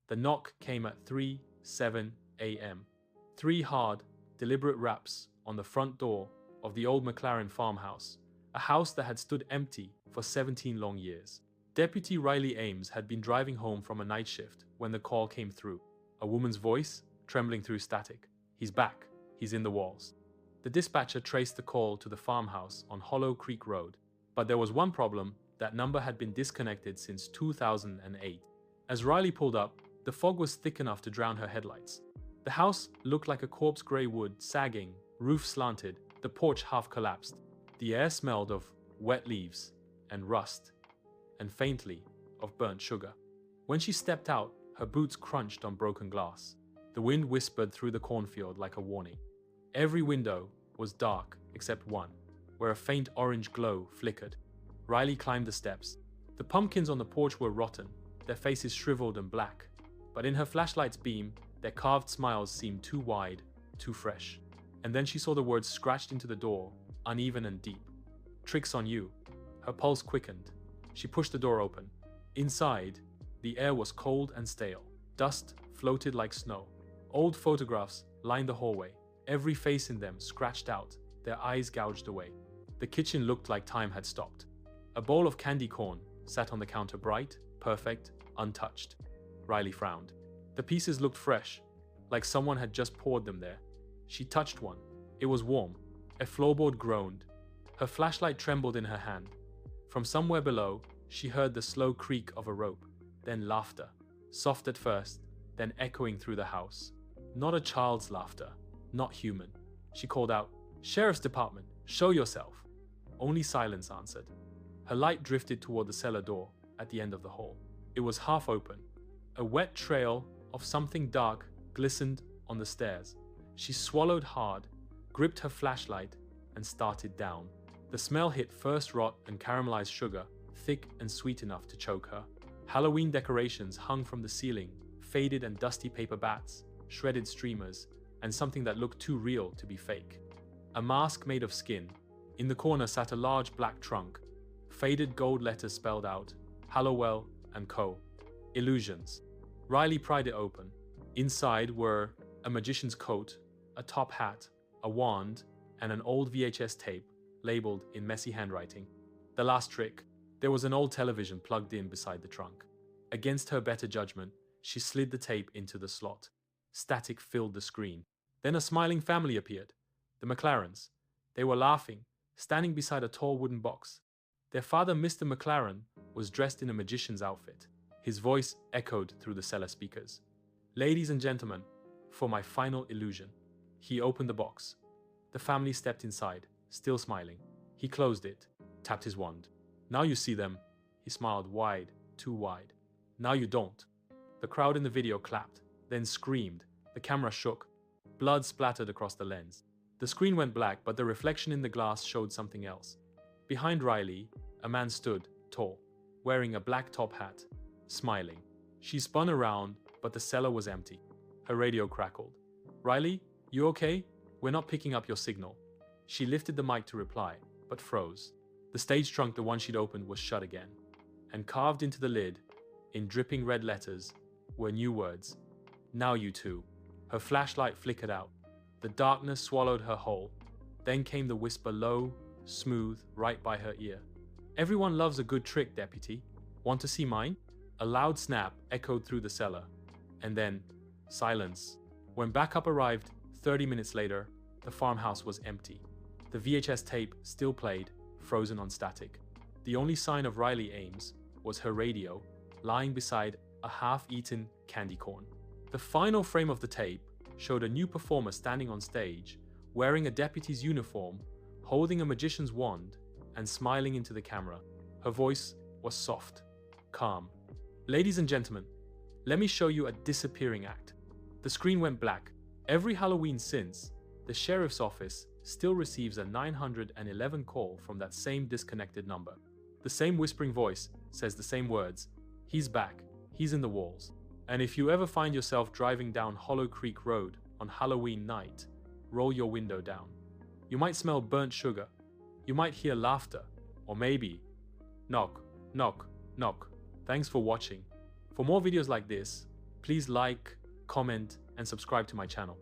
The knock came at 3:07 a.m. 3 hard, deliberate raps on the front door of the old McLaren farmhouse, a house that had stood empty for 17 long years. Deputy Riley Ames had been driving home from a night shift when the call came through. A woman's voice, trembling through static. "He's back. He's in the walls." The dispatcher traced the call to the farmhouse on Hollow Creek Road, but there was one problem: that number had been disconnected since 2008. As Riley pulled up, the fog was thick enough to drown her headlights. The house looked like a corpse grey wood, sagging, roof slanted, the porch half collapsed. The air smelled of wet leaves and rust, and faintly of burnt sugar. When she stepped out, her boots crunched on broken glass. The wind whispered through the cornfield like a warning. Every window was dark except one, where a faint orange glow flickered. Riley climbed the steps. The pumpkins on the porch were rotten, their faces shriveled and black, but in her flashlight's beam, their carved smiles seemed too wide, too fresh. And then she saw the words scratched into the door, uneven and deep. "Tricks on you." Her pulse quickened. She pushed the door open. Inside, the air was cold and stale. Dust floated like snow. Old photographs lined the hallway, every face in them scratched out, their eyes gouged away. The kitchen looked like time had stopped. A bowl of candy corn sat on the counter, bright, perfect, untouched. Riley frowned. The pieces looked fresh, like someone had just poured them there. She touched one. It was warm. A floorboard groaned. Her flashlight trembled in her hand. From somewhere below, she heard the slow creak of a rope, then laughter, soft at first, then echoing through the house. Not a child's laughter, not human. She called out, "Sheriff's Department, show yourself." Only silence answered. Her light drifted toward the cellar door at the end of the hall. It was half open. A wet trail of something dark glistened on the stairs. She swallowed hard, gripped her flashlight, and started down. The smell hit first rot and caramelized sugar, thick and sweet enough to choke her. Halloween decorations hung from the ceiling, faded and dusty paper bats, shredded streamers, and something that looked too real to be fake. A mask made of skin. In the corner sat a large black trunk. Faded gold letters spelled out, Hallowell & Co. Illusions. Riley pried it open. Inside were a magician's coat, a top hat, a wand, and an old VHS tape labeled in messy handwriting. The last trick. There was an old television plugged in beside the trunk. Against her better judgment, she slid the tape into the slot. Static filled the screen. Then a smiling family appeared. The McLarens. They were laughing, standing beside a tall wooden box. Their father, Mr. McLaren, was dressed in a magician's outfit. His voice echoed through the cellar speakers. "Ladies and gentlemen, for my final illusion." He opened the box. The family stepped inside, still smiling. He closed it, tapped his wand. "Now you see them." He smiled wide, too wide. "Now you don't." The crowd in the video clapped, then screamed. The camera shook. Blood splattered across the lens. The screen went black, but the reflection in the glass showed something else. Behind Riley, a man stood, tall, wearing a black top hat, smiling. She spun around, but the cellar was empty. Her radio crackled. "Riley, you okay? We're not picking up your signal." She lifted the mic to reply, but froze. The stage trunk, the one she'd opened, was shut again. And carved into the lid, in dripping red letters, were new words. "Now you two." Her flashlight flickered out. The darkness swallowed her whole. Then came the whisper, low, smooth, right by her ear. "Everyone loves a good trick, Deputy. Want to see mine?" A loud snap echoed through the cellar. And then, silence. When backup arrived, 30 minutes later, the farmhouse was empty. The VHS tape still played, frozen on static. The only sign of Riley Ames was her radio, lying beside a half-eaten candy corn. The final frame of the tape showed a new performer standing on stage, wearing a deputy's uniform, holding a magician's wand, and smiling into the camera. Her voice was soft, calm. "Ladies and gentlemen, let me show you a disappearing act." The screen went black. Every Halloween since, the sheriff's office still receives a 911 call from that same disconnected number. The same whispering voice says the same words. "He's back. He's in the walls." And if you ever find yourself driving down Hollow Creek Road on Halloween night, roll your window down. You might smell burnt sugar. You might hear laughter. Or maybe, knock, knock, knock. Thanks for watching. For more videos like this, Please like, comment, and subscribe to my channel.